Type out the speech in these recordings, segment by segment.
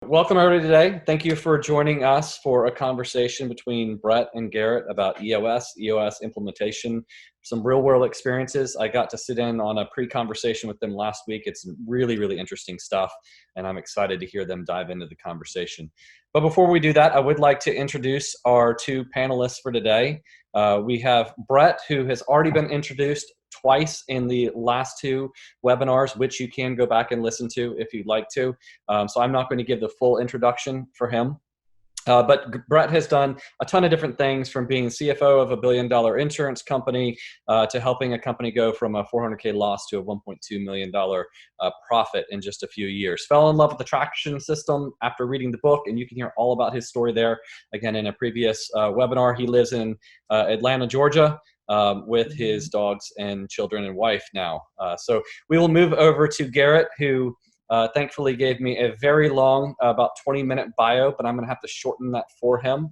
welcome everybody today. Thank you for joining us for a conversation between Brett and Garrett about EOS implementation, some real world experiences. I got to sit in on a pre-conversation with them last week. It's really, really interesting stuff, and I'm excited to hear them dive into the conversation. But before we do that, I would like to introduce our two panelists for today. We have Brett, who has already been introduced twice in the last two webinars, which you can go back and listen to if you'd like to. So I'm not going to give the full introduction for him. But Brett has done a ton of different things, from being CFO of a $1 billion insurance company to helping a company go from a $400K loss to a $1.2 million profit in just a few years. Fell in love with the traction system after reading the book, and you can hear all about his story there. Again, in a previous webinar, he lives in Atlanta, Georgia, with his dogs and children and wife now. So we will move over to Garrett, who thankfully gave me a very long, about 20-minute bio, but I'm going to have to shorten that for him.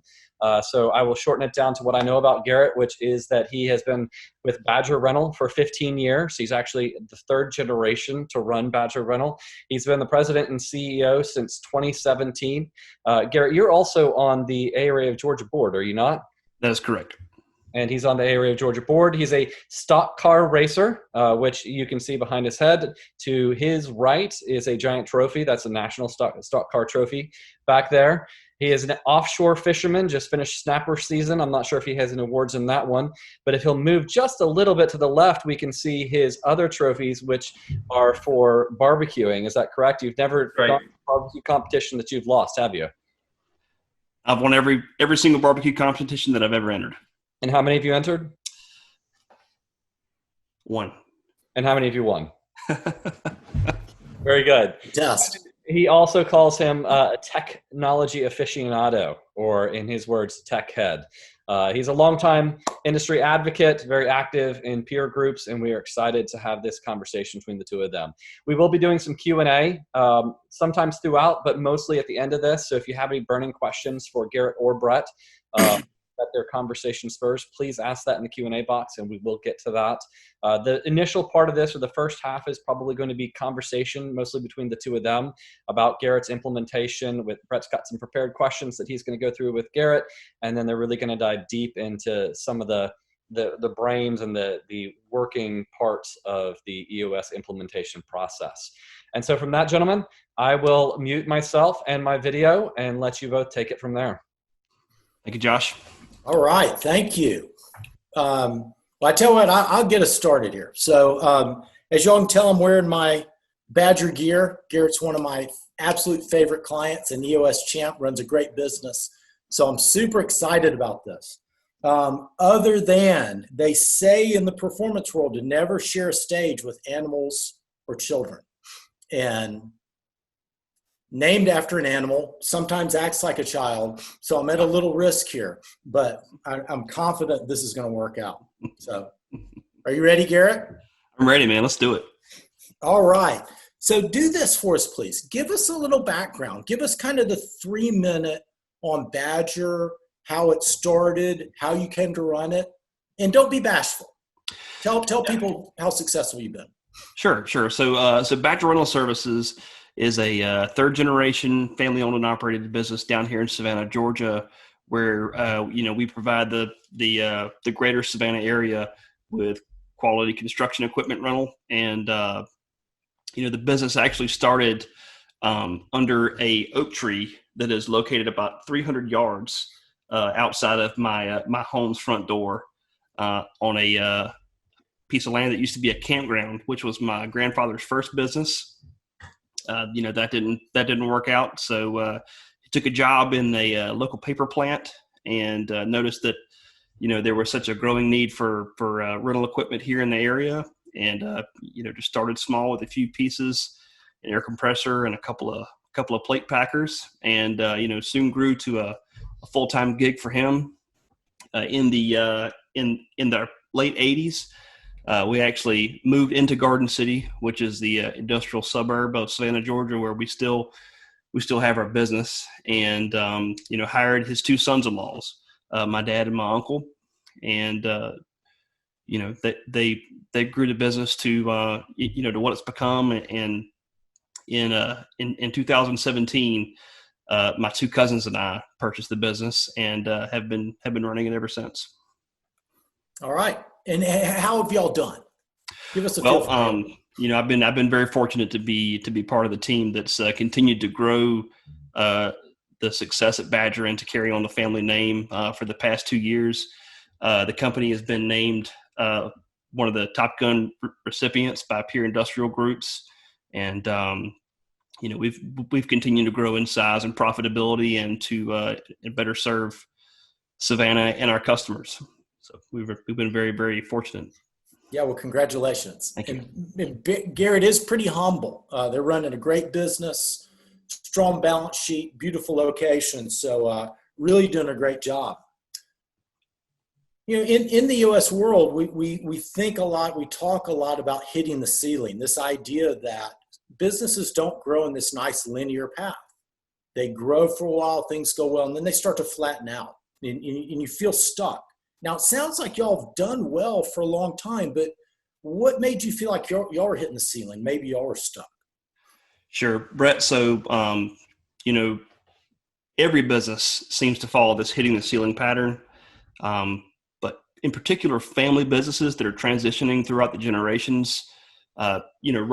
So I will shorten it down to what I know about Garrett, which is that he has been with Badger Rental for 15 years. He's actually the third generation to run Badger Rental. He's been the president and CEO since 2017. Garrett, you're also on the Area of Georgia board, are you not? That is correct. And he's on the Area of Georgia board. He's a stock car racer, which you can see behind his head. To his right is a giant trophy. That's a national stock car trophy back there. He is an offshore fisherman, just finished snapper season. I'm not sure if he has any awards in that one. But if he'll move just a little bit to the left, we can see his other trophies, which are for barbecuing. Is that correct? You've never done a barbecue competition that you've lost, have you? I've won every single barbecue competition that I've ever entered. And how many have you entered? One. And how many have you won? Very good. Dust. He also calls him a technology aficionado, or in his words, tech head. He's a longtime industry advocate, very active in peer groups, and we are excited to have this conversation between the two of them. We will be doing some Q&A sometimes throughout, but mostly at the end of this. So if you have any burning questions for Garrett or Brett, that their conversation spurs, please ask that in the Q&A box, and we will get to that. The initial part of this, or the first half, is probably going to be conversation, mostly between the two of them, about Garrett's implementation. With Brett's got some prepared questions that he's going to go through with Garrett, and then they're really going to dive deep into some of the brains and the working parts of the EOS implementation process. And so from that, gentlemen, I will mute myself and my video and let you both take it from there. Thank you, Josh. All right, thank you. Well, I tell you what, I'll get us started here. So as y'all can tell, I'm wearing my Badger gear. Garrett's one of my absolute favorite clients, and EOS Champ runs a great business. So I'm super excited about this. Other than they say in the performance world to never share a stage with animals or children. And named after an animal, sometimes acts like a child. So I'm at a little risk here, but I'm confident this is going to work out. So are you ready, Garrett? I'm ready, man. Let's do it. All right. So do this for us, please. Give us a little background. Give us kind of the 3-minute on Badger, how it started, how you came to run it, and don't be bashful. Tell people how successful you've been. Sure. So Badger Rental Services is a third-generation family-owned and operated business down here in Savannah, Georgia, where we provide the greater Savannah area with quality construction equipment rental. And the business actually started under a oak tree that is located about 300 yards outside of my home's front door on a piece of land that used to be a campground, which was my grandfather's first business. That didn't work out. So he took a job in a local paper plant and noticed that, there was such a growing need for rental equipment here in the area. And, just started small with a few pieces, an air compressor and a couple of plate packers. And, soon grew to a full-time gig for him. In the late 80s, we actually moved into Garden City, which is the industrial suburb of Savannah, Georgia, where we still have our business, and hired his two sons-in-laws, my dad and my uncle, and they grew the business to to what it's become. And in 2017, my two cousins and I purchased the business and have been running it ever since. All right. And how have y'all done? Give us a feel for it. I've been very fortunate to be part of the team that's continued to grow the success at Badger and to carry on the family name for the past 2 years. The company has been named one of the Top Gun recipients by peer industrial groups, and we've continued to grow in size and profitability and to better serve Savannah and our customers. So we've been very, very fortunate. Yeah, well, congratulations. Thank you. And Garrett is pretty humble. They're running a great business, strong balance sheet, beautiful location. So really doing a great job. In the U.S. world, we think a lot, we talk a lot about hitting the ceiling, this idea that businesses don't grow in this nice linear path. They grow for a while, things go well, and then they start to flatten out, and you feel stuck. Now, it sounds like y'all have done well for a long time, but what made you feel like y'all were hitting the ceiling? Maybe y'all were stuck. Sure, Brett. So, every business seems to follow this hitting the ceiling pattern. But in particular, family businesses that are transitioning throughout the generations, run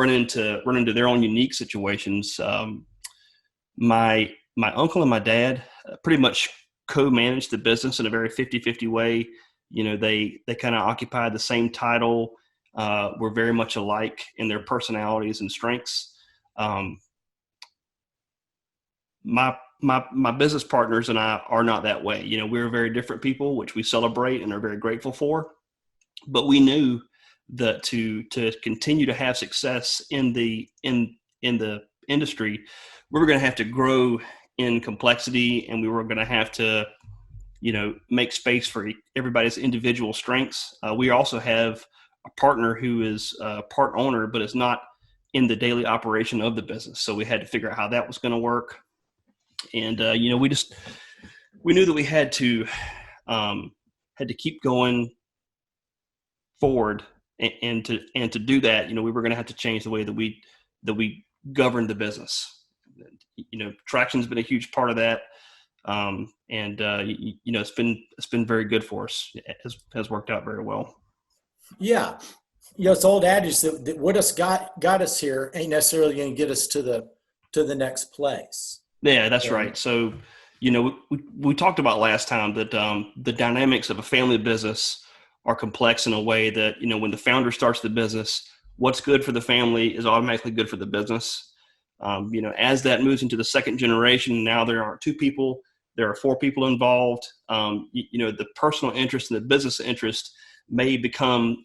into their own unique situations. My uncle and my dad pretty much co-managed the business in a very 50-50 way. They kind of occupied the same title, were very much alike in their personalities and strengths. My business partners and I are not that way. We're very different people, which we celebrate and are very grateful for. But we knew that to continue to have success in the industry, we were going to have to grow in complexity, and we were going to have to, make space for everybody's individual strengths. We also have a partner who is part owner, but is not in the daily operation of the business. So we had to figure out how that was going to work. And, we knew that we had to keep going forward, and to do that, we were going to have to change the way that we govern the business. Traction's been a huge part of that. It's been very good for us. It has worked out very well. Yeah. It's old adage that what got us here ain't necessarily going to get us to the next place. Yeah, that's right. So, we talked about last time that the dynamics of a family business are complex in a way that, when the founder starts the business, what's good for the family is automatically good for the business. As that moves into the second generation, now there aren't 2 people, there are 4 people involved. The personal interest and the business interest may become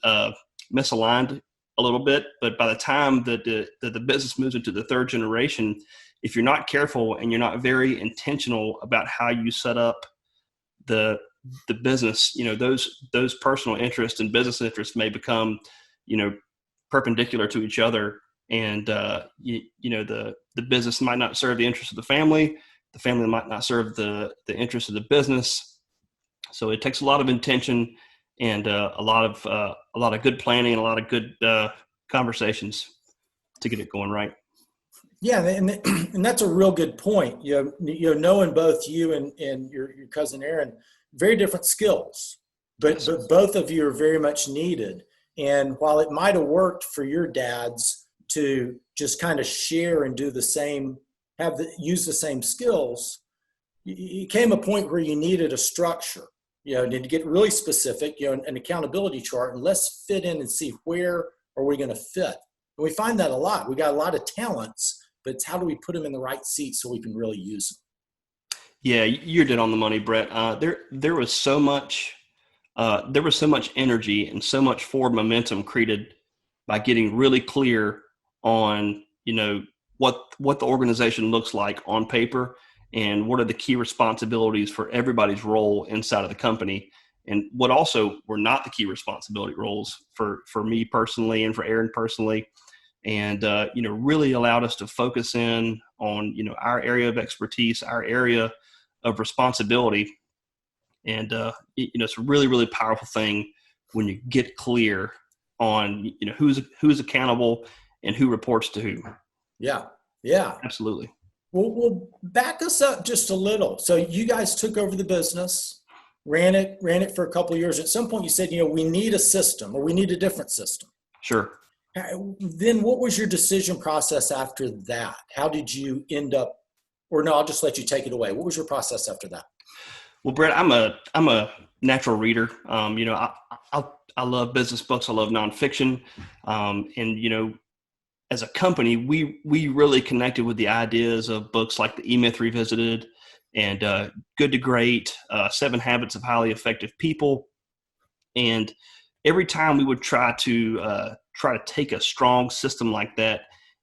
misaligned a little bit, but by the time that the business moves into the third generation, if you're not careful and you're not very intentional about how you set up the business, those personal interests and business interests may become, perpendicular to each other. And, the business might not serve the interest of the family might not serve the interest of the business. So it takes a lot of intention and a lot of good planning and a lot of good conversations to get it going right. Yeah, and that's a real good point. Knowing both you and your cousin Aaron, very different skills, but both of you are very much needed. And while it might have worked for your dads to just kind of share and do the same, use the same skills, it came a point where you needed a structure. To get really specific, an accountability chart, and let's fit in and see where are we going to fit. And we find that a lot. We got a lot of talents, but it's how do we put them in the right seat so we can really use them? Yeah, you're dead on the money, Brett. There was so much energy and so much forward momentum created by getting really clear on, what the organization looks like on paper and what are the key responsibilities for everybody's role inside of the company, and what also were not the key responsibility roles for me personally and for Aaron personally. And, really allowed us to focus in on, our area of expertise, our area of responsibility. And, it's a really, really powerful thing when you get clear on, who's accountable and who reports to who. Yeah. Yeah. Absolutely. Well, back us up just a little. So you guys took over the business, ran it for a couple of years. At some point you said, we need a system or we need a different system. Sure. Then what was your decision process after that? How did you end up, or no, I'll just let you take it away. What was your process after that? Well, Brett, I'm a natural reader. I love business books. I love nonfiction. And as a company, we really connected with the ideas of books like The E-Myth Revisited and Good to Great, 7 Habits of Highly Effective People. And every time we would try to take a strong system like that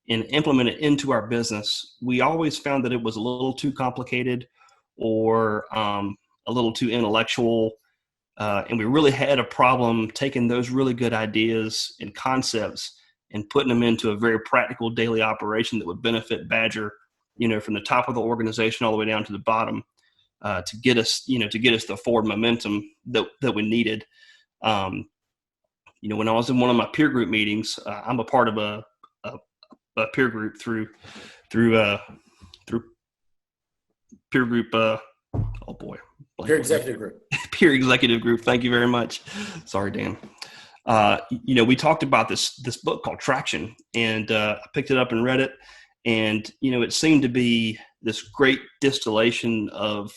and implement it into our business, we always found that it was a little too complicated or a little too intellectual. And we really had a problem taking those really good ideas and concepts and putting them into a very practical daily operation that would benefit Badger, from the top of the organization all the way down to the bottom, to get us the forward momentum that we needed. When I was in one of my peer group meetings, I'm a part of a peer group through peer group. Oh boy. Peer executive group. Peer executive group. Thank you very much. Sorry, Dan. We talked about this book called Traction, and I picked it up and read it. And, it seemed to be this great distillation of,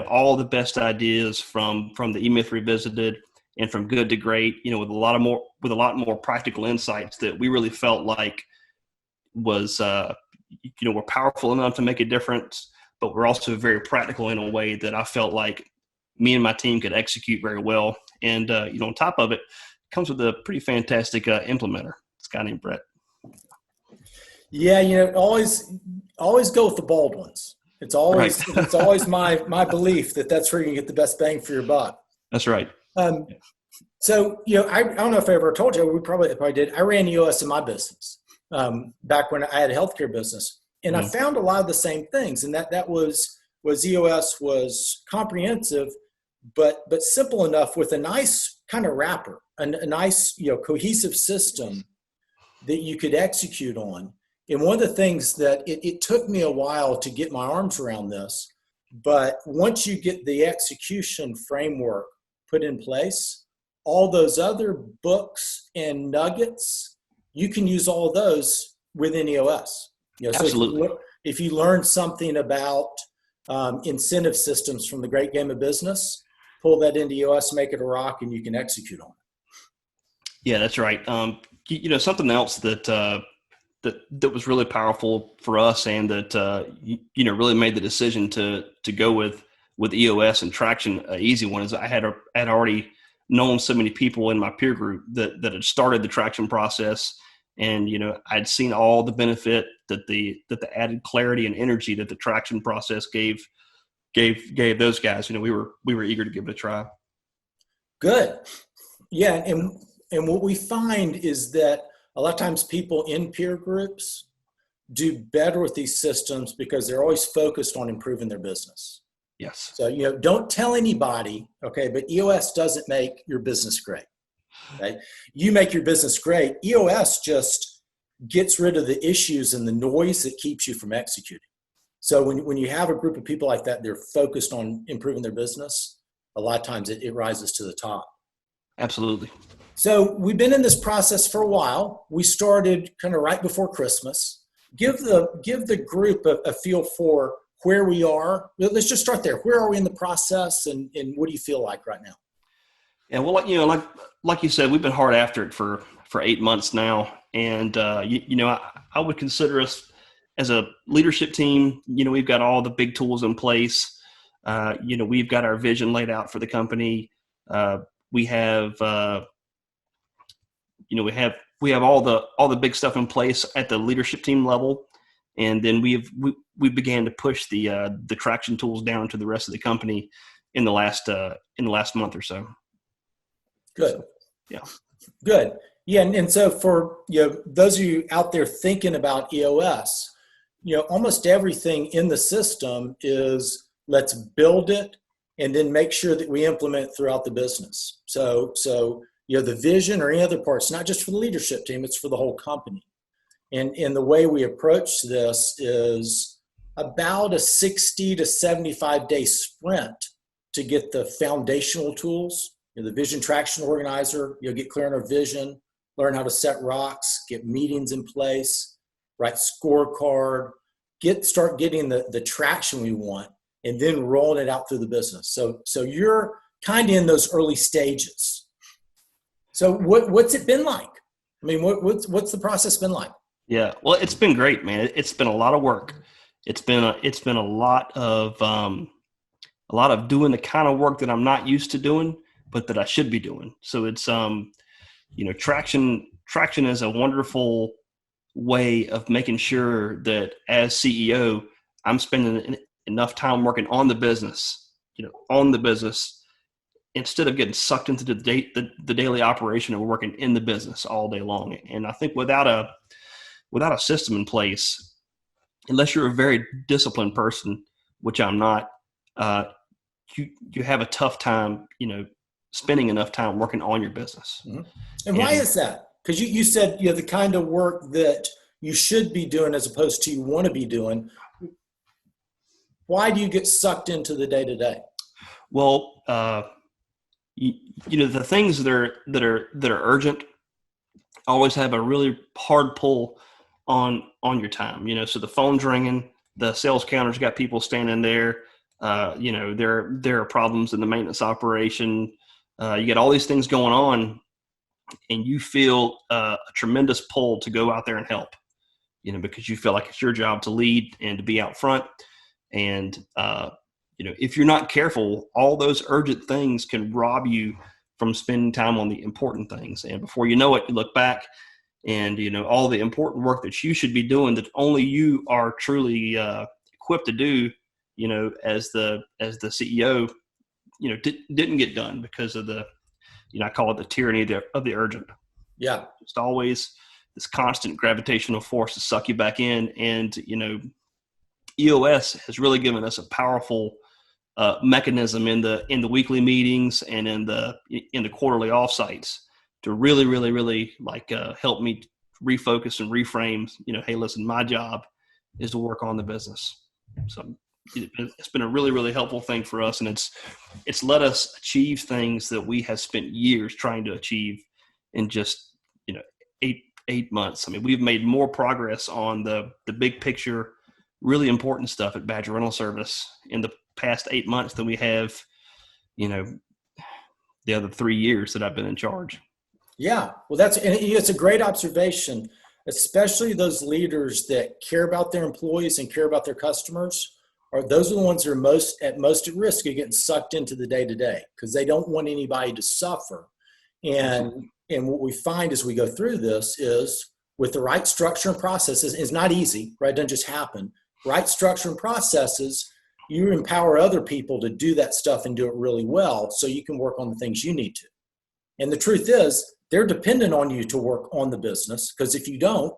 all the best ideas from the E-Myth Revisited and from Good to Great, with a lot more practical insights that we really felt like was, were powerful enough to make a difference, but we're also very practical in a way that I felt like me and my team could execute very well. And, on top of it, comes with a pretty fantastic implementer. This guy named Brett. Yeah, always go with the bold ones. It's always right. It's always my belief that that's where you can get the best bang for your buck. That's right. So I don't know if I ever told you. We probably did. I ran EOS in my business back when I had a healthcare business, and I found a lot of the same things. And that was EOS was comprehensive, but simple enough with a nice kind of wrapper, a nice cohesive system that you could execute on. And one of the things that it took me a while to get my arms around this, but once you get the execution framework put in place, all those other books and nuggets, you can use all those within EOS. Absolutely. So if you learn something about incentive systems from the great game of business, pull that into EOS, make it a rock, and you can execute on it. Yeah, that's right. Something else that was really powerful for us, and that really made the decision to go with EOS and Traction an easy one, is I had already known so many people in my peer group that had started the Traction process, and I'd seen all the benefit that the added clarity and energy that the Traction process gave those guys. We were eager to give it a try. Good. Yeah, and what we find is that a lot of times people in peer groups do better with these systems because they're always focused on improving their business. Yes. So, don't tell anybody, okay, but EOS doesn't make your business great. Okay? You make your business great. EOS just gets rid of the issues and the noise that keeps you from executing. So when you have a group of people like that, they're focused on improving their business, a lot of times it rises to the top. Absolutely. So we've been in this process for a while. We started kind of right before Christmas. Give the group a feel for where we are. Let's just start there. Where are we in the process, and what do you feel like right now? Yeah, well, like you said, we've been hard after it for 8 months now, and I would consider us as a leadership team. We've got all the big tools in place. We've got our vision laid out for the company. We have we have all the big stuff in place at the leadership team level, and then we began to push the Traction tools down to the rest of the company in the last month or so. Good. So, yeah. Good. Yeah, and so for those of you out there thinking about EOS, almost everything in the system is let's build it and then make sure that we implement it throughout the business. So the vision or any other parts, not just for the leadership team, it's for the whole company. And the way we approach this is about a 60 to 75 day sprint to get the foundational tools, the vision traction organizer, get clear on our vision, learn how to set rocks, get meetings in place, write scorecard, start getting the traction we want, and then rolling it out through the business. So you're kind of in those early stages. So what's it been like? I mean, what's the process been like? Yeah, well, it's been great, man. It's been a lot of work. It's been a lot of doing the kind of work that I'm not used to doing, but that I should be doing. So it's traction is a wonderful way of making sure that as CEO, I'm spending enough time working on the business, instead of getting sucked into the daily operation of working in the business all day long. And I think without a system in place, unless you're a very disciplined person, which I'm not, you have a tough time, spending enough time working on your business. Mm-hmm. And why is that? Because you said the kind of work that you should be doing as opposed to you want to be doing. Why do you get sucked into the day-to-day? Well, the things that are urgent always have a really hard pull on your time. So the phone's ringing, the sales counter's got people standing there. There are problems in the maintenance operation. You get all these things going on, and you feel a tremendous pull to go out there and help. Because you feel like it's your job to lead and to be out front. And if you're not careful, all those urgent things can rob you from spending time on the important things. And before you know it, you look back and, all the important work that you should be doing that only you are truly equipped to do, as the CEO, didn't get done because of the, I call it the tyranny of the urgent. Yeah. Just always this constant gravitational force to suck you back in. And, EOS has really given us a powerful mechanism in the weekly meetings and in the quarterly offsites to really, really, really help me refocus and reframe, hey, listen, my job is to work on the business. So it's been a really, really helpful thing for us. And it's let us achieve things that we have spent years trying to achieve in just, 8 months. I mean, we've made more progress on the big picture, really important stuff at Badger Rental Service in the past 8 months than we have, the other 3 years that I've been in charge. Yeah. Well, it's a great observation, especially those leaders that care about their employees and care about their customers. Those are the ones that are at risk of getting sucked into the day-to-day because they don't want anybody to suffer. And what we find as we go through this is with the right structure and processes, it's not easy, right? It doesn't just happen. Right structure and processes, you empower other people to do that stuff and do it really well so you can work on the things you need to. And the truth is, they're dependent on you to work on the business because if you don't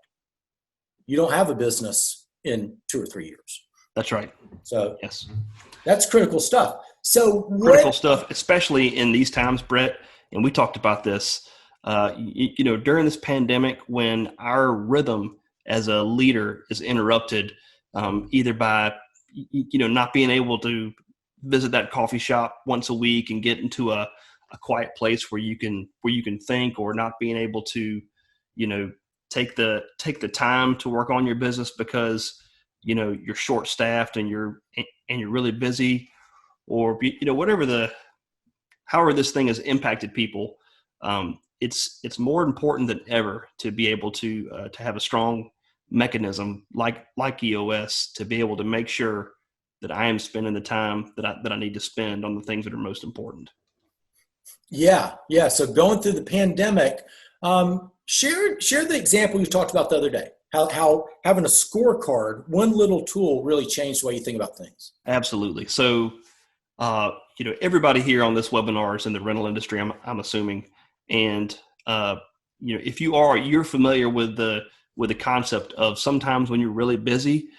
have a business in 2 or 3 years. That's right. So yes, that's critical stuff. So critical stuff, especially in these times, Brett, and we talked about this, during this pandemic when our rhythm as a leader is interrupted, either by, not being able to visit that coffee shop once a week and get into a quiet place where you can think, or not being able to, take the time to work on your business because, you're short staffed and you're really busy, or, however this thing has impacted people. It's more important than ever to be able to have a strong mechanism like EOS to be able to make sure that I am spending the time that I need to spend on the things that are most important. Yeah. So going through the pandemic, share the example you talked about the other day. How having a scorecard, one little tool, really changed the way you think about things. Absolutely. So, everybody here on this webinar is in the rental industry, I'm assuming, and if you're familiar with the concept of sometimes when you're really busy,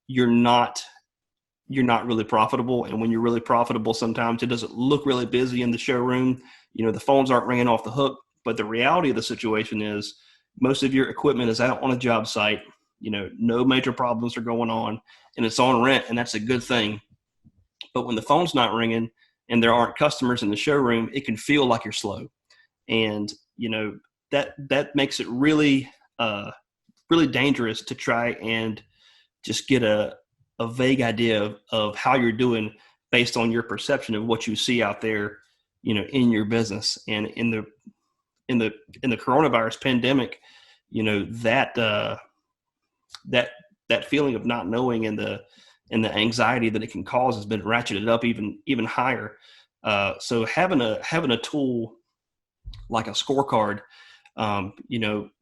you're not really profitable. And when you're really profitable, sometimes it doesn't look really busy in the showroom. The phones aren't ringing off the hook. But the reality of the situation is most of your equipment is out on a job site. no major problems are going on, and it's on rent, and that's a good thing. But when the phone's not ringing and there aren't customers in the showroom, it can feel like you're slow. And, that makes it really, really dangerous to try and just get a vague idea of how you're doing based on your perception of what you see out there, in your business. And in the coronavirus pandemic, that feeling of not knowing and the anxiety that it can cause has been ratcheted up even higher. So having a tool like a scorecard,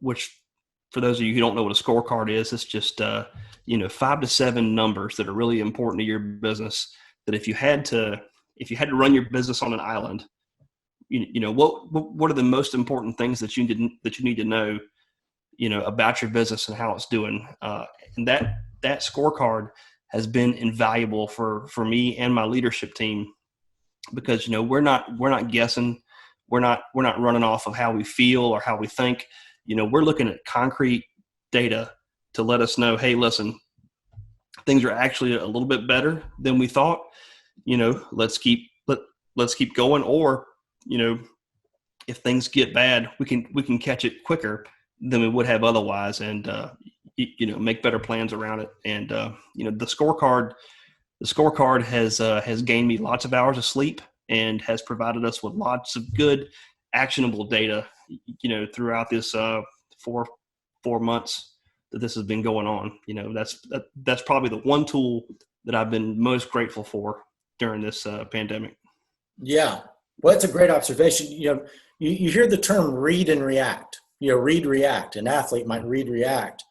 which for those of you who don't know what a scorecard is, it's just 5 to 7 numbers that are really important to your business. That if you had to run your business on an island, what are the most important things that you need to know, about your business and how it's doing. And that scorecard has been invaluable for me and my leadership team, because, we're not guessing. We're not running off of how we feel or how we think. We're looking at concrete data to let us know, hey, listen, things are actually a little bit better than we thought. Let's keep going. Or, if things get bad, we can catch it quicker than we would have otherwise, and make better plans around it. And the scorecard has gained me lots of hours of sleep and has provided us with lots of good actionable data, throughout this 4 months that this has been going on. That's probably the one tool that I've been most grateful for during this pandemic. Yeah. Well, that's a great observation. You hear the term read and react. Read, react. An athlete might read, react.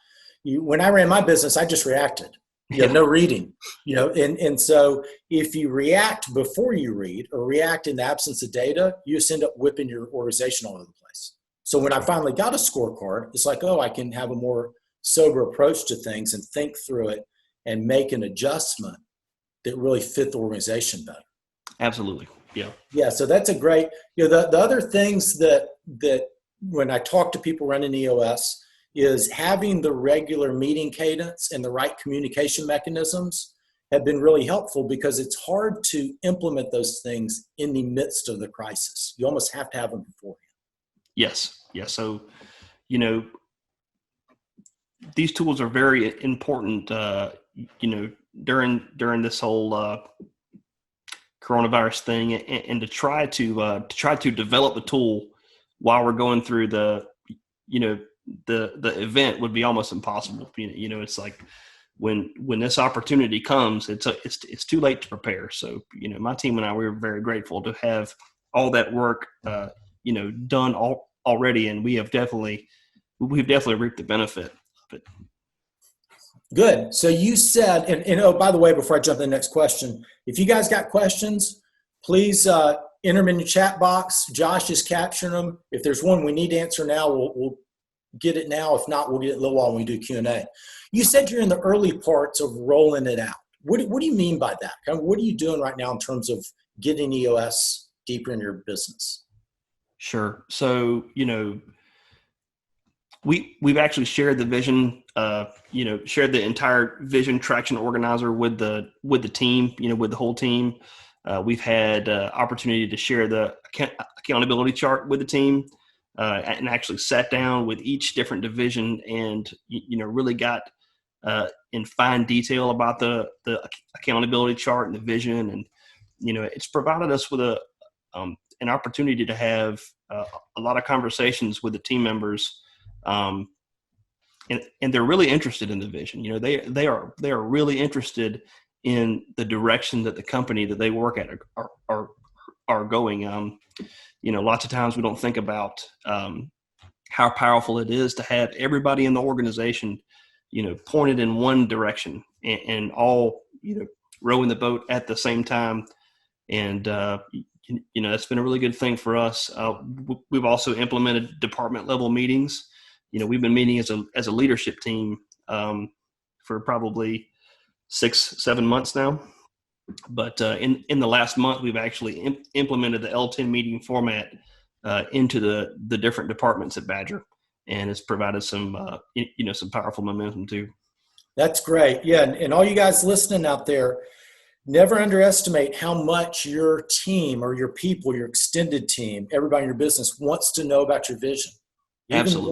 When I ran my business, I just reacted. No reading. And so if you react before you read, or react in the absence of data, you just end up whipping your organization all over the place. So when I finally got a scorecard, it's like, I can have a more sober approach to things and think through it and make an adjustment that really fit the organization better. Absolutely. Yeah. Yeah. So that's a great, the other things that when I talk to people running EOS is having the regular meeting cadence and the right communication mechanisms have been really helpful, because it's hard to implement those things in the midst of the crisis. You almost have to have them beforehand. Yes. Yeah. So, these tools are very important, during this whole coronavirus thing, and to try to develop a tool while we're going through the event would be almost impossible. It's like when this opportunity comes, it's too late to prepare. So, my team and I, we were very grateful to have all that work, done already. And we've definitely reaped the benefit of it. Good. So you said, and oh, by the way, before I jump to the next question, if you guys got questions, please enter them in the chat box. Josh is capturing them. If there's one we need to answer now, we'll get it now. If not, we'll get it a little while when we do Q&A. You said you're in the early parts of rolling it out. What do you mean by that? What are you doing right now in terms of getting EOS deeper in your business? Sure. So, we've actually shared the vision, shared the entire vision traction organizer with the team, with the whole team. We've had opportunity to share the accountability chart with the team, and actually sat down with each different division and, really got in fine detail about the accountability chart and the vision. And, it's provided us with an opportunity to have a lot of conversations with the team members. And they're really interested in the vision. They are really interested in the direction that the company that they work at are going. Lots of times we don't think about how powerful it is to have everybody in the organization, pointed in one direction and all, rowing the boat at the same time. And that's been a really good thing for us. We've also implemented department level meetings. We've been meeting as a leadership team for probably 6-7 months now. But in the last month, we've actually implemented the L10 meeting format into the different departments at Badger, and it's provided some some powerful momentum too. That's great. Yeah. And all you guys listening out there, never underestimate how much your team or your people, your extended team, everybody in your business wants to know about your vision. Even Absolutely. the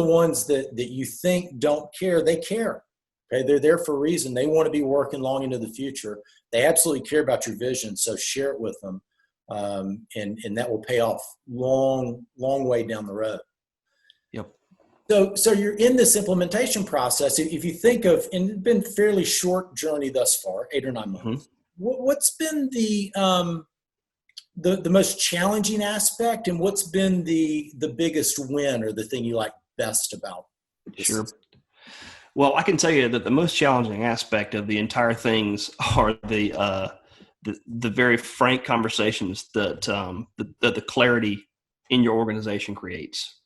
ones that you think don't care, they care. Okay. They're there for a reason. They want to be working long into the future. They absolutely care about your vision. So share it with them. And that will pay off long way down the road. Yep. So you're in this implementation process. If you think of, and it's been a fairly short journey thus far, 8 or 9 months. Mm-hmm. What's been the most challenging aspect, and what's been the biggest win or the thing you like best about this? Sure. Well, I can tell you that the most challenging aspect of the entire things are the very frank conversations that the clarity in your organization creates.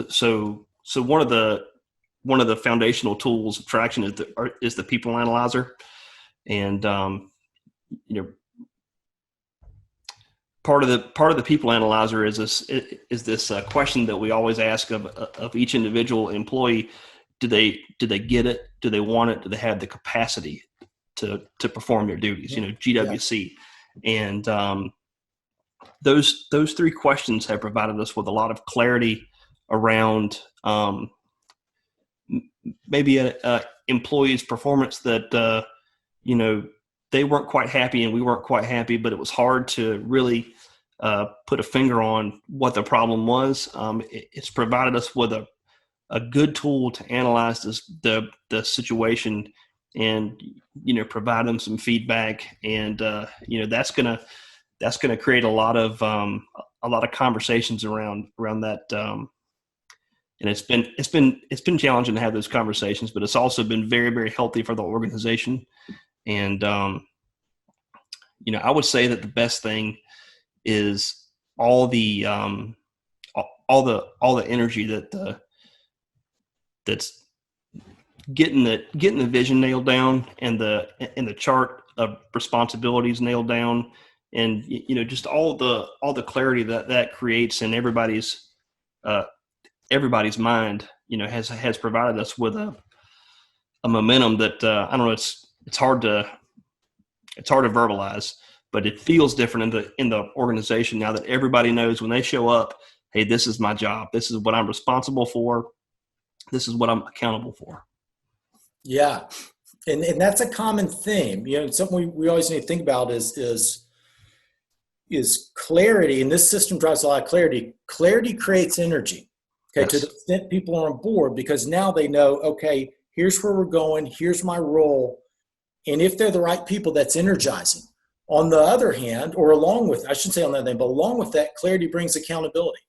So one of the foundational tools of traction is the people analyzer, and part of the people analyzer is this question that we always ask of each individual employee: do they get it? Do they want it? Do they have the capacity to perform their duties? GWC, and those three questions have provided us with a lot of clarity around maybe a employee's performance that they weren't quite happy and we weren't quite happy, but it was hard to really put a finger on what the problem was. It's provided us with a good tool to analyze the situation and provide them some feedback, and that's gonna create a lot of conversations around that. And it's been challenging to have those conversations, but it's also been very, very healthy for the organization. And I would say that the best thing is all the energy that's getting the vision nailed down and the chart of responsibilities nailed down, and just all the clarity that creates in everybody's mind, has provided us with a momentum that I don't know. It's hard to verbalize, but it feels different in the organization now that everybody knows when they show up, hey, this is my job. This is what I'm responsible for. This is what I'm accountable for. Yeah. And that's a common theme. Something we always need to think about is clarity. And this system drives a lot of clarity. Clarity creates energy. Okay. Yes. To the extent people are on board, because now they know, okay, here's where we're going. Here's my role. And if they're the right people, that's energizing. On the other hand, or along with, I shouldn't say on the other hand, but along with that, clarity brings accountability.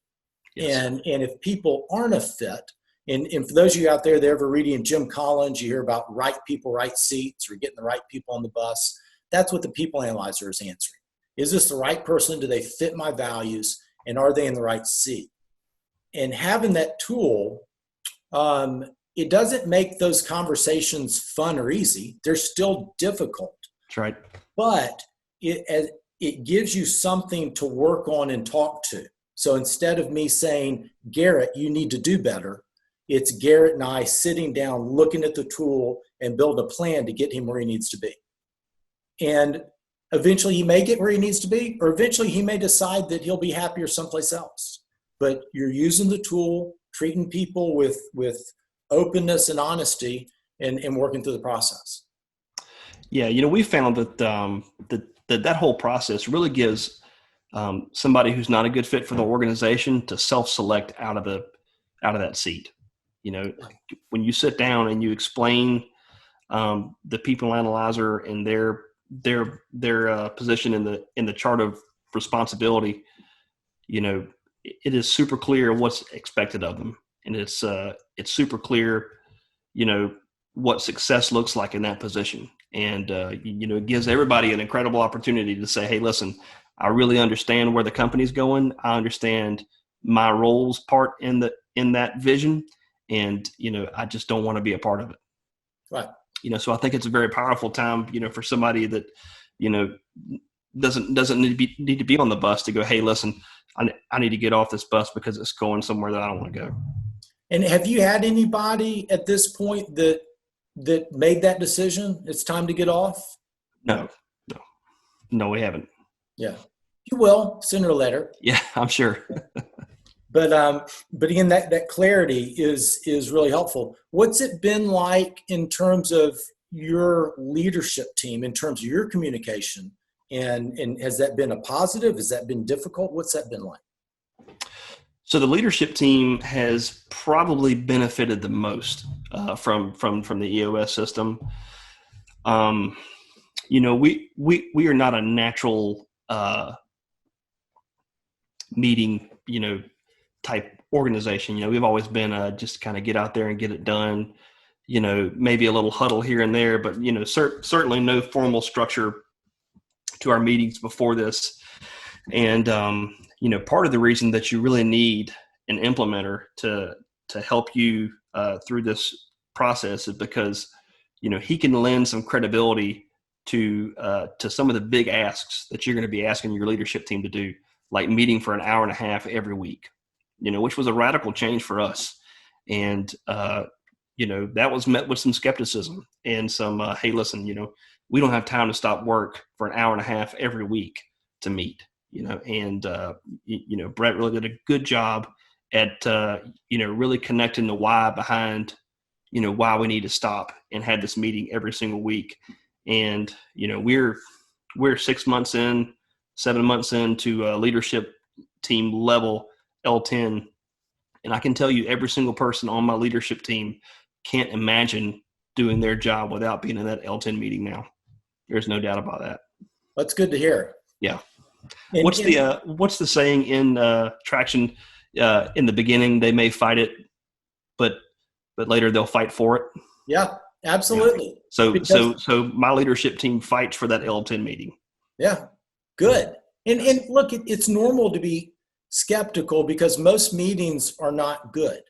Yes. And if people aren't a fit, and for those of you out there that ever reading Jim Collins, you hear about right people, right seats, or getting the right people on the bus. That's what the people analyzer is answering. Is this the right person? Do they fit my values? And are they in the right seat? And having that tool, it doesn't make those conversations fun or easy. They're still difficult. That's right. But it gives you something to work on and talk to. So instead of me saying, Garrett, you need to do better, it's Garrett and I sitting down, looking at the tool and building a plan to get him where he needs to be. And eventually he may get where he needs to be, or eventually he may decide that he'll be happier someplace else. But you're using the tool, treating people with openness and honesty, and working through the process. Yeah, we found that that whole process really gives somebody who's not a good fit for the organization to self-select out of that seat. When you sit down and you explain the people analyzer and their position in the chart of responsibility, it is super clear what's expected of them, and it's super clear, what success looks like in that position. And it gives everybody an incredible opportunity to say, hey, listen, I really understand where the company's going. I understand my role's part in that vision, and I just don't want to be a part of it. Right. So I think it's a very powerful time, for somebody that doesn't need to be on the bus to go, hey, listen, I need to get off this bus because it's going somewhere that I don't want to go. And have you had anybody at this point that that made that decision? It's time to get off? No, we haven't. Yeah. You will sooner or later. Yeah, I'm sure. But again, that clarity is really helpful. What's it been like in terms of your leadership team, in terms of your communication? And has that been a positive? Has that been difficult? What's that been like? So the leadership team has probably benefited the most from the EOS system. We are not a natural meeting, type organization. We've always been just kind of get out there and get it done. Maybe a little huddle here and there, but certainly no formal structure to our meetings before this. And part of the reason that you really need an implementer to help you through this process is because he can lend some credibility to some of the big asks that you're going to be asking your leadership team to do, like meeting for an hour and a half every week, which was a radical change for us. And, that was met with some skepticism and some, hey, listen, we don't have time to stop work for an hour and a half every week to meet, and, Brett really did a good job at, really connecting the why behind, why we need to stop and had this meeting every single week. And, we're 6 months in, 7 months into a leadership team level L10. And I can tell you every single person on my leadership team can't imagine doing their job without being in that L10 meeting now. There's no doubt about that. That's good to hear. Yeah. What's the saying in traction? In the beginning, they may fight it, but later they'll fight for it. Yeah, absolutely. Yeah. So my leadership team fights for that L10 meeting. Yeah, good. And look, it's normal to be skeptical because most meetings are not good.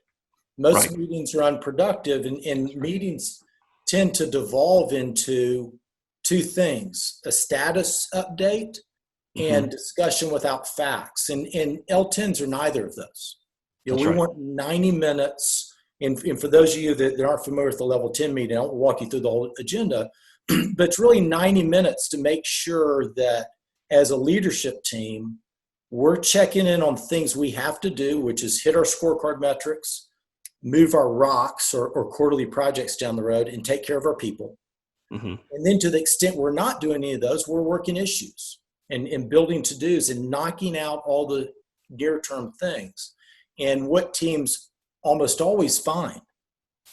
Most meetings are unproductive, and meetings tend to devolve into two things: a status update and discussion without facts. And L10s are neither of those. We want 90 minutes. And for those of you that aren't familiar with the level 10 meeting, I won't walk you through the whole agenda, but it's really 90 minutes to make sure that as a leadership team, we're checking in on things we have to do, which is hit our scorecard metrics, move our rocks or quarterly projects down the road, and take care of our people. And then to the extent we're not doing any of those, we're working issues and building to-dos and knocking out all the near-term things. And what teams almost always find,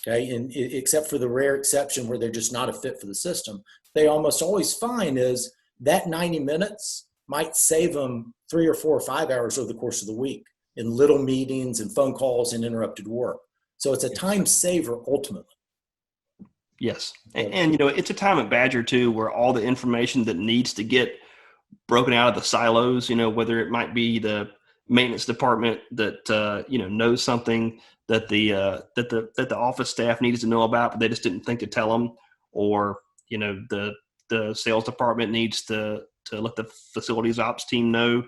and except for the rare exception where they're just not a fit for the system, they almost always find is that 90 minutes might save them 3 or 4 or 5 hours over the course of the week in little meetings and phone calls and interrupted work. So it's a time saver ultimately. Yes. And it's a time at Badger too, where all the information that needs to get broken out of the silos, whether it might be the maintenance department that, knows something that the office staff needs to know about, but they just didn't think to tell them, or, the sales department needs to let the facilities ops team know.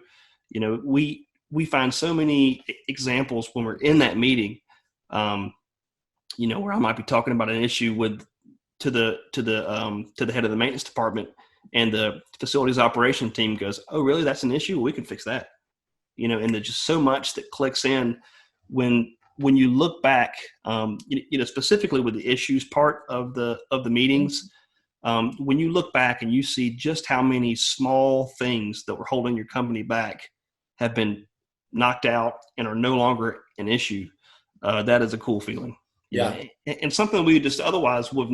We find so many examples when we're in that meeting, where I might be talking about an issue to the head of the maintenance department, and the facilities operation team goes, "Oh, really? That's an issue? We can fix that." And there's just so much that clicks in when you look back, specifically with the issues part of the meetings. When you look back and you see just how many small things that were holding your company back have been knocked out and are no longer an issue, that is a cool feeling. Yeah. And something we just otherwise we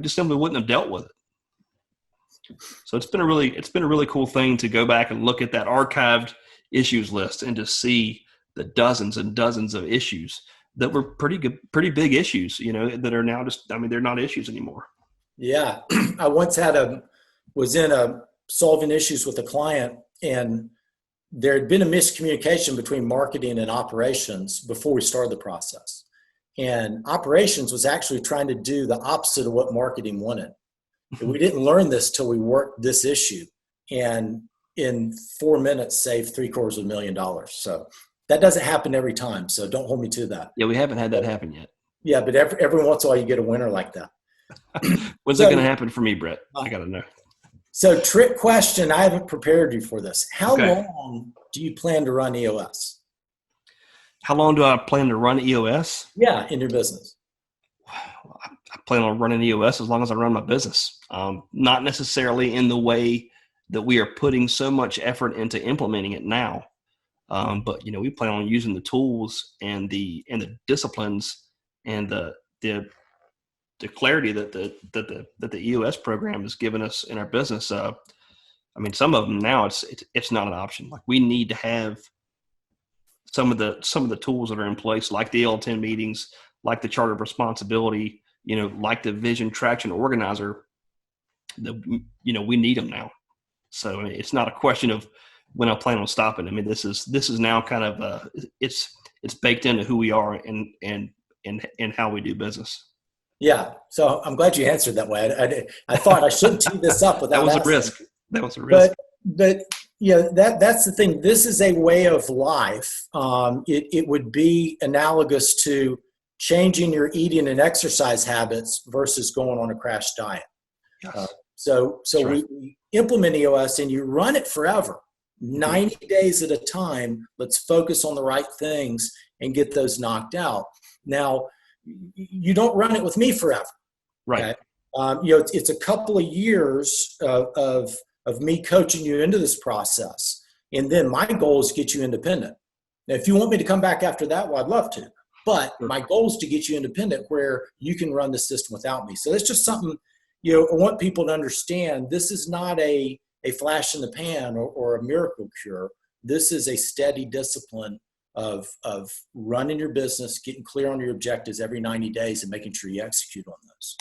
just simply wouldn't have dealt with it. So it's been a really cool thing to go back and look at that archived issues list and just see the dozens and dozens of issues that were pretty big issues, that are now they're not issues anymore. Yeah. I once was solving issues with a client, and there had been a miscommunication between marketing and operations before we started the process. And operations was actually trying to do the opposite of what marketing wanted. And we didn't learn this till we worked this issue, and in 4 minutes saved $750,000. So that doesn't happen every time. So don't hold me to that. Yeah, we haven't had that happen yet. Yeah, but every once in a while you get a winner like that. When's it going to happen for me, Brett? I got to know. So trick question. I haven't prepared you for this. How Okay. long do you plan to run EOS? How long do I plan to run EOS? Yeah, in your business. I plan on running EOS as long as I run my business. Not necessarily in the way that we are putting so much effort into implementing it now. But we plan on using the tools and the disciplines and the clarity that the EOS program has given us in our business. Some of them now it's not an option. Like, we need to have some of the tools that are in place, like the L10 meetings, like the chart of responsibility, like the vision traction organizer. We need them now. So it's not a question of when I plan on stopping. This is now kind of it's baked into who we are and how we do business. Yeah. So I'm glad you answered that way. I thought I shouldn't tee this up without That was asking. a risk. That was a risk. But that's the thing. This is a way of life. It would be analogous to changing your eating and exercise habits versus going on a crash diet. Yes. So right. we implement EOS and you run it forever, 90 days at a time. Let's focus on the right things and get those knocked out. Now, you don't run it with me forever. Right. Okay? It's a couple of years of me coaching you into this process. And then my goal is to get you independent. Now, if you want me to come back after that, well, I'd love to. But my goal is to get you independent where you can run the system without me. So that's just something, I want people to understand. This is not a flash in the pan or a miracle cure. This is a steady discipline of running your business, getting clear on your objectives every 90 days and making sure you execute on those.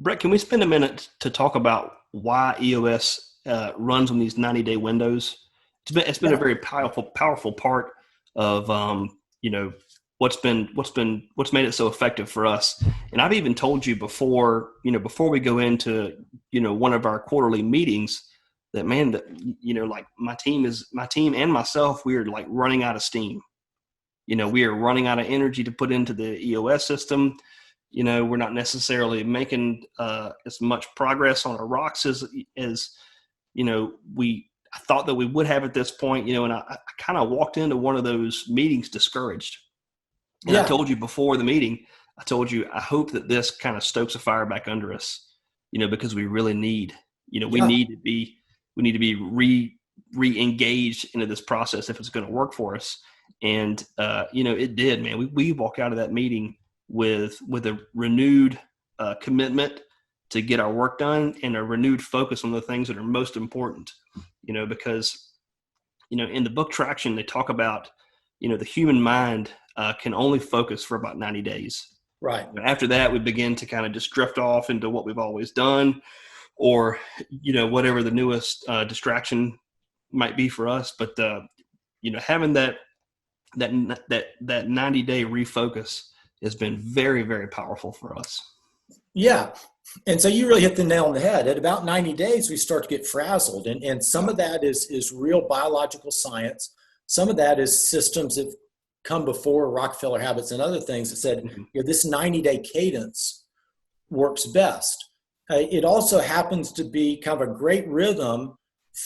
Brett, can we spend a minute to talk about why EOS runs on these 90-day windows? It's been a very powerful part of what's made it so effective for us. And I've even told you before we go into one of our quarterly meetings that, man, like my team and myself, we are like running out of steam. We are running out of energy to put into the EOS system. We're not necessarily making as much progress on our rocks as I thought that we would have at this point, and I kind of walked into one of those meetings discouraged. And I told you before the meeting, I hope that this kind of stokes a fire back under us, because we really need, we need to be re-engaged into this process if it's going to work for us. And, it did, man. We walk out of that meeting with a renewed commitment to get our work done and a renewed focus on the things that are most important, because, in the book Traction, they talk about, the human mind can only focus for about 90 days. Right. After that, we begin to kind of just drift off into what we've always done or, whatever the newest distraction might be for us. But, having that 90-day refocus has been very, very powerful for us. Yeah. And so you really hit the nail on the head. At about 90 days, we start to get frazzled. And some of that is real biological science. Some of that is systems that come before Rockefeller habits and other things that said, this 90-day cadence works best. It also happens to be kind of a great rhythm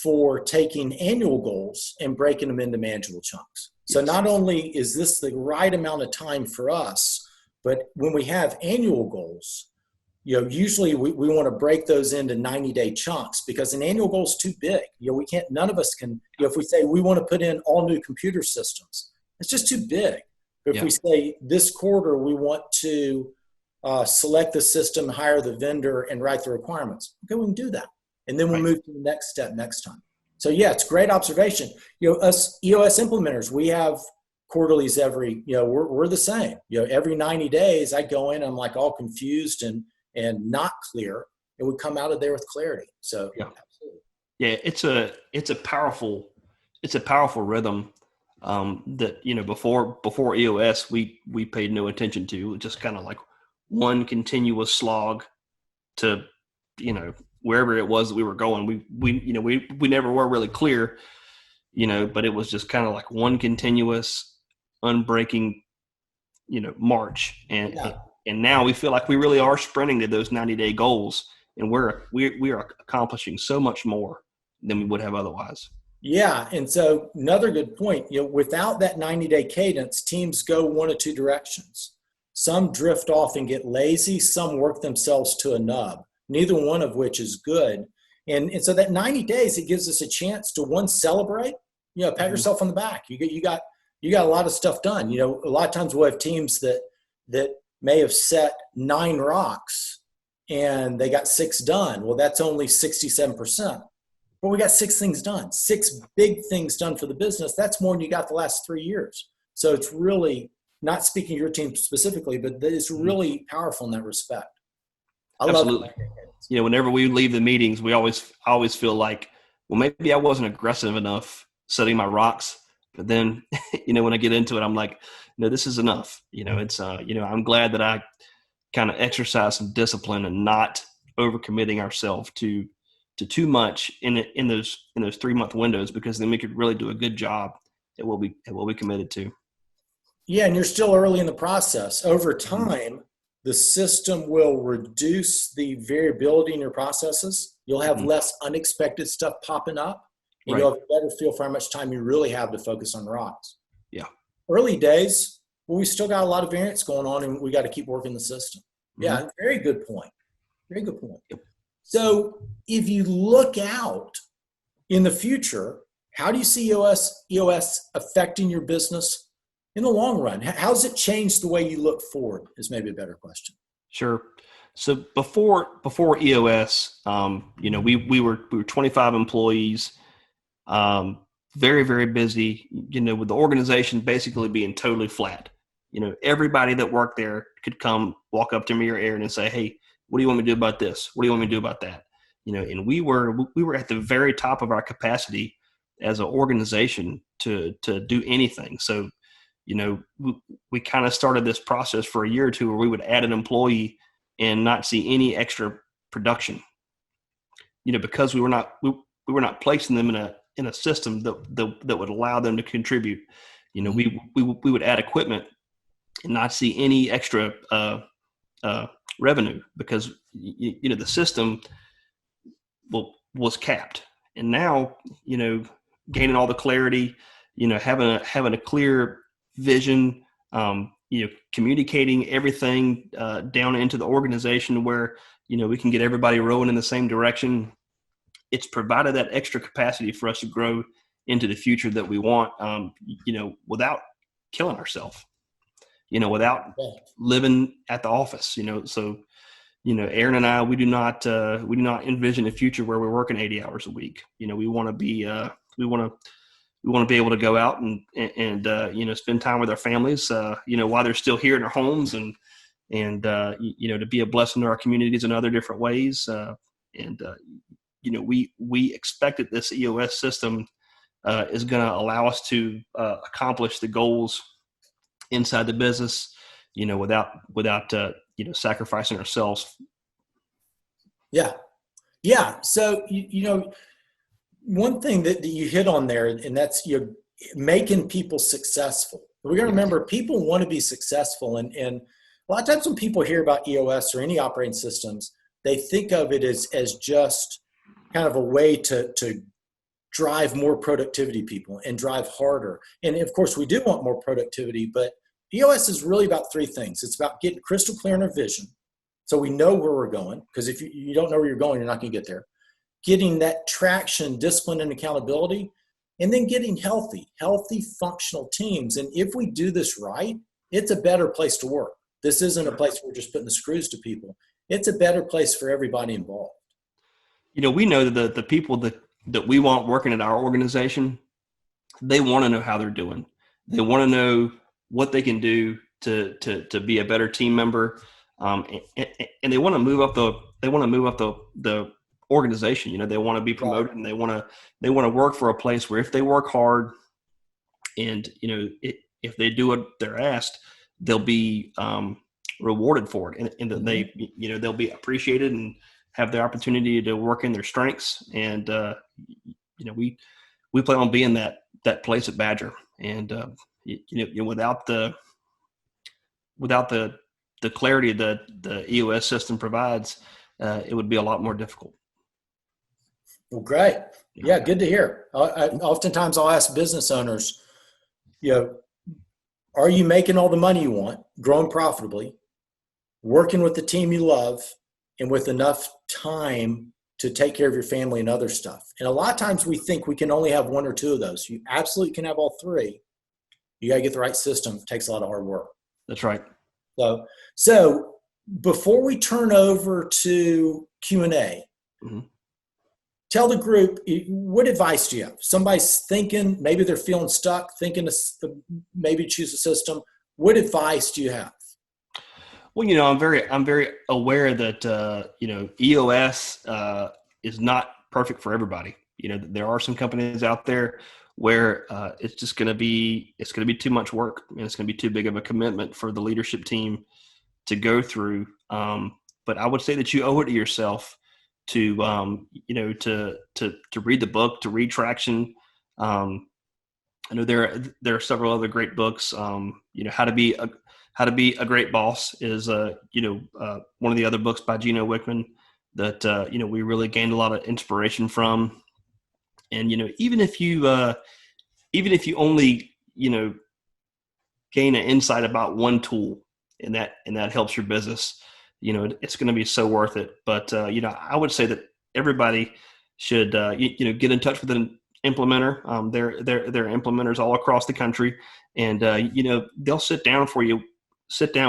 for taking annual goals and breaking them into manageable chunks. So not only is this the right amount of time for us, but when we have annual goals, usually we want to break those into 90-day chunks because an annual goal is too big. None of us can, if we say we want to put in all new computer systems, it's just too big. If we say this quarter, we want to select the system, hire the vendor, and write the requirements. Okay, we can do that. And then we'll move to the next step next time. So it's a great observation. Us EOS implementers, we have quarterlies we're the same. Every 90 days I go in, I'm like all confused and not clear, and we come out of there with clarity. So absolutely. Yeah, it's a powerful rhythm that before EOS we paid no attention to. Just kind of like one continuous slog to wherever it was that we were going. We never were really clear, but it was just kind of like one continuous unbreaking march. And And now we feel like we really are sprinting to those 90-day goals, and we are accomplishing so much more than we would have otherwise. Yeah, and so another good point, without that 90-day cadence, teams go one of two directions. Some drift off and get lazy, some work themselves to a nub, neither one of which is good. And so that 90 days, it gives us a chance to, one, celebrate, pat yourself on the back. You got a lot of stuff done. A lot of times we'll have teams that may have set 9 rocks and they got 6 done. Well, that's only 67%. But we got 6 things done, 6 big things done for the business. That's more than you got the last 3 years. So it's really, not speaking to your team specifically, but it's really powerful in that respect. Absolutely. Whenever we leave the meetings, I always feel like, well, maybe I wasn't aggressive enough setting my rocks. But then, when I get into it, I'm like, no, this is enough. I'm glad that I kind of exercise some discipline and not overcommitting ourselves to too much in those 3-month windows, because then we could really do a good job at what we committed to. Yeah, and you're still early in the process. Over time, the system will reduce the variability in your processes. You'll have less unexpected stuff popping up, and you'll have a better feel for how much time you really have to focus on rocks. Yeah. Early days, well, we still got a lot of variance going on, and we got to keep working the system. Yeah, very good point. Very good point. Yep. So if you look out in the future, how do you see EOS affecting your business in the long run? How's it changed the way you look forward is maybe a better question. Sure. So before EOS, we were 25 employees, very, very busy, with the organization basically being totally flat. Everybody that worked there could come walk up to me or Aaron and say, hey, what do you want me to do about this? What do you want me to do about that? And we were at the very top of our capacity as an organization to do anything. So, we kind of started this process for a year or two where we would add an employee and not see any extra production, because we were not placing them in a system that would allow them to contribute. We would add equipment and not see any extra revenue, because the system was capped. And now, gaining all the clarity, having a clear vision, communicating everything down into the organization where we can get everybody rowing in the same direction. It's provided that extra capacity for us to grow into the future that we want, without killing ourselves, without living at the office. So Aaron and I, we do not envision a future where we're working 80 hours a week. We want to be able to go out and spend time with our families, while they're still here in our homes, and to be a blessing to our communities in other different ways. We expect that this EOS system is going to allow us to accomplish the goals inside the business, without sacrificing ourselves. Yeah. So, one thing that you hit on there, and that's making people successful. We got to remember, people want to be successful. And a lot of times when people hear about EOS or any operating systems, they think of it as just kind of a way to drive more productivity people and drive harder. And of course, we do want more productivity, but EOS is really about 3 things. It's about getting crystal clear in our vision, so we know where we're going, because if you don't know where you're going, you're not going to get there. Getting that traction, discipline, and accountability, and then getting healthy, functional teams. And if we do this right, it's a better place to work. This isn't a place where we're just putting the screws to people. It's a better place for everybody involved. We know that the people that we want working at our organization, they want to know how they're doing. They want to know what they can do to be a better team member, and they want to move up the organization. They want to be promoted, and they want to work for a place where if they work hard and if they do what they're asked, they'll be rewarded for it, and that they'll be appreciated and have the opportunity to work in their strengths. And we plan on being that place at Badger, and without the the clarity that the EOS system provides, it would be a lot more difficult. Well, great. Yeah, good to hear. Oftentimes I'll ask business owners, are you making all the money you want, growing profitably, working with the team you love, and with enough time to take care of your family and other stuff? And a lot of times we think we can only have one or two of those. You absolutely can have all three. You got to get the right system. It takes a lot of hard work. That's right. So before we turn over to Q&A, tell the group, what advice do you have? Somebody's thinking, maybe they're feeling stuck, thinking maybe choose a system. What advice do you have? Well, I'm very aware that, EOS is not perfect for everybody. There are some companies out there where it's just going to be too much work, and it's going to be too big of a commitment for the leadership team to go through. But I would say that you owe it to yourself to read the book, to read Traction. I know there are several other great books. How to be a great boss is one of the other books by Gino Wickman that we really gained a lot of inspiration from. And even if you only gain an insight about one tool and that helps your business, it's going to be so worth it. But I would say that everybody should get in touch with an implementer. There are implementers all across the country, and they'll sit down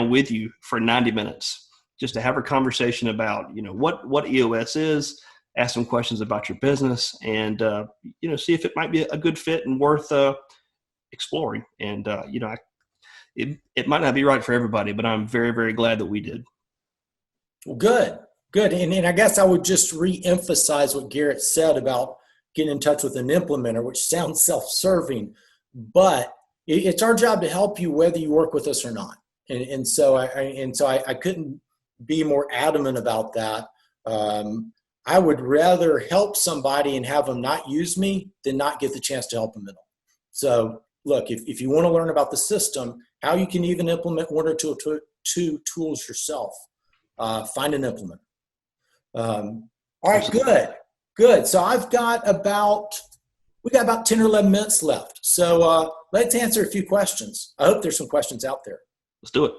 with you for 90 minutes just to have a conversation about what EOS is, ask some questions about your business, and see if it might be a good fit and worth exploring. And it might not be right for everybody, but I'm very, very glad that we did. Well, good. And I guess I would just re-emphasize what Garrett said about getting in touch with an implementer, which sounds self-serving, but it's our job to help you whether you work with us or not. And so I couldn't be more adamant about that. I would rather help somebody and have them not use me than not get the chance to help them at all. So look, if you want to learn about the system, how you can even implement one or two tools yourself, find an implementer. All right, good. So we got about 10 or 11 minutes left. So let's answer a few questions. I hope there's some questions out there. Let's do it.